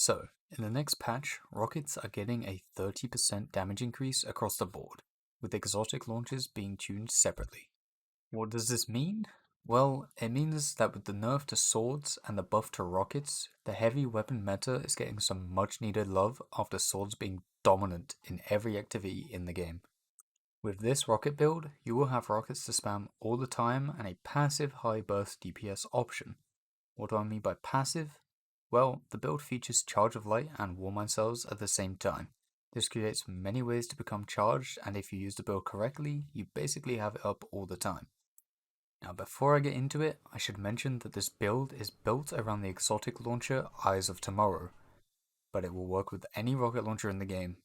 So, in the next patch, rockets are getting a 30% damage increase across the board, with exotic launchers being tuned separately. What does this mean? Well, it means that with the nerf to swords and the buff to rockets, the heavy weapon meta is getting some much needed love after swords being dominant in every activity in the game. With this rocket build, you will have rockets to spam all the time and a passive high burst DPS option. What do I mean by passive? Well, the build features Charge of Light and Warmind cells at the same time. This creates many ways to become charged, and if you use the build correctly, you basically have it up all the time. Now before I get into it, I should mention that this build is built around the exotic launcher Eyes of Tomorrow, but it will work with any rocket launcher in the game.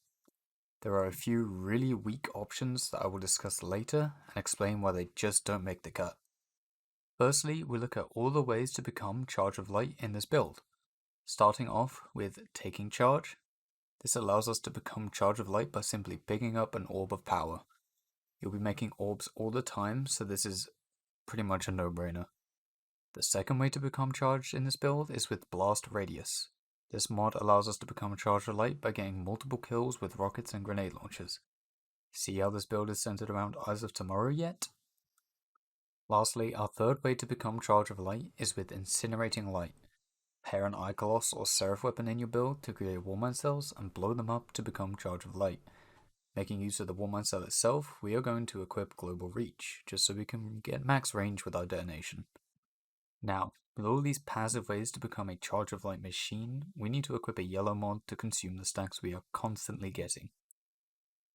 There are a few really weak options that I will discuss later and explain why they just don't make the cut. Firstly, we look at all the ways to become Charge of Light in this build. Starting off with taking charge. This allows us to become Charge of Light by simply picking up an orb of power. You'll be making orbs all the time, so this is pretty much a no-brainer. The second way to become charged in this build is with Blast Radius. This mod allows us to become Charge of Light by getting multiple kills with rockets and grenade launchers. See how this build is centered around Eyes of Tomorrow yet? Lastly, our third way to become Charge of Light is with Incinerating Light. Pair an Eye-Coloss or Seraph weapon in your build to create Warmind cells and blow them up to become Charge of Light. Making use of the Warmind cell itself, we are going to equip Global Reach, just so we can get max range with our detonation. Now, with all these passive ways to become a Charge of Light machine, we need to equip a yellow mod to consume the stacks we are constantly getting.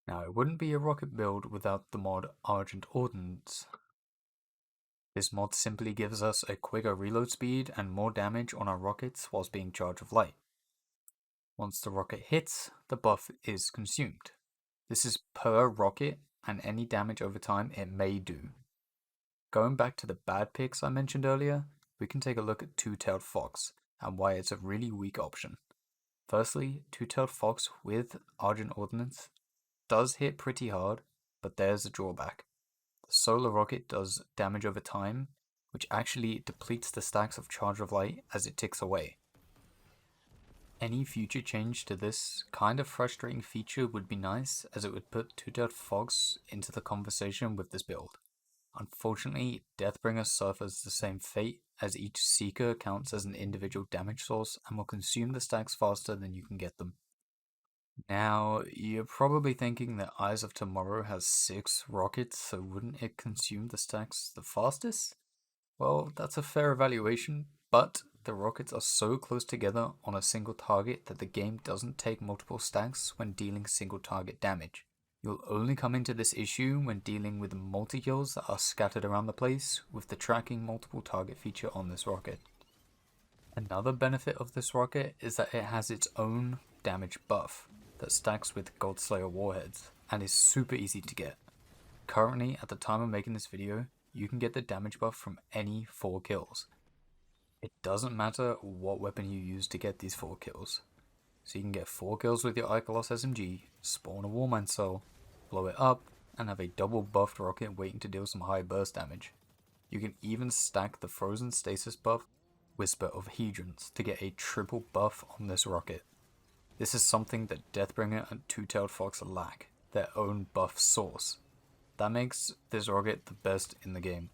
Now, it wouldn't be a rocket build without the mod Argent Ordnance. This mod simply gives us a quicker reload speed and more damage on our rockets whilst being Charge of Light. Once the rocket hits, the buff is consumed. This is per rocket and any damage over time it may do. Going back to the bad picks I mentioned earlier, we can take a look at Two-Tailed Fox and why it's a really weak option. Firstly, Two-Tailed Fox with Argent Ordnance does hit pretty hard, but there's a drawback. The solar rocket does damage over time, which actually depletes the stacks of Charge of Light as it ticks away. Any future change to this kind of frustrating feature would be nice, as it would put Two-Tailed Fox into the conversation with this build. Unfortunately, Deathbringer suffers the same fate, as each Seeker counts as an individual damage source and will consume the stacks faster than you can get them. Now, you're probably thinking that Eyes of Tomorrow has 6 rockets, so wouldn't it consume the stacks the fastest? Well, that's a fair evaluation, but the rockets are so close together on a single target that the game doesn't take multiple stacks when dealing single target damage. You'll only come into this issue when dealing with multi-kills that are scattered around the place with the tracking multiple target feature on this rocket. Another benefit of this rocket is that it has its own damage buff that stacks with Goldslayer warheads and is super easy to get. Currently, at the time of making this video, you can get the damage buff from any 4 kills. It doesn't matter what weapon you use to get these 4 kills. So you can get 4 kills with your Eye-Coloss SMG, spawn a Warmind cell, blow it up, and have a double buffed rocket waiting to deal some high burst damage. You can even stack the frozen stasis buff Whisper of Hedrons to get a triple buff on this rocket. This is something that Deathbringer and Two-Tailed Fox lack, their own buff source. That makes this rocket the best in the game.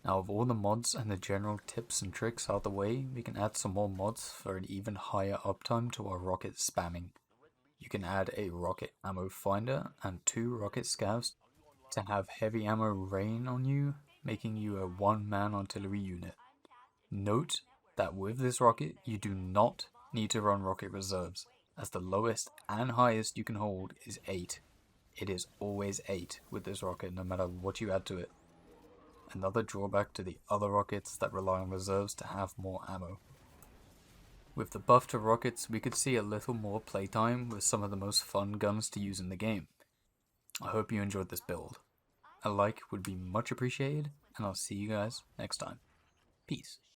Now with all the mods and the general tips and tricks out the way, we can add some more mods for an even higher uptime to our rocket spamming. You can add a rocket ammo finder and 2 rocket scavs to have heavy ammo rain on you, making you a one-man artillery unit. Note that with this rocket, you do not need to run rocket reserves, as the lowest and highest you can hold is 8. It is always 8 with this rocket, no matter what you add to it. Another drawback to the other rockets that rely on reserves to have more ammo. With the buff to rockets, we could see a little more playtime with some of the most fun guns to use in the game. I hope you enjoyed this build. A like would be much appreciated, and I'll see you guys next time. Peace.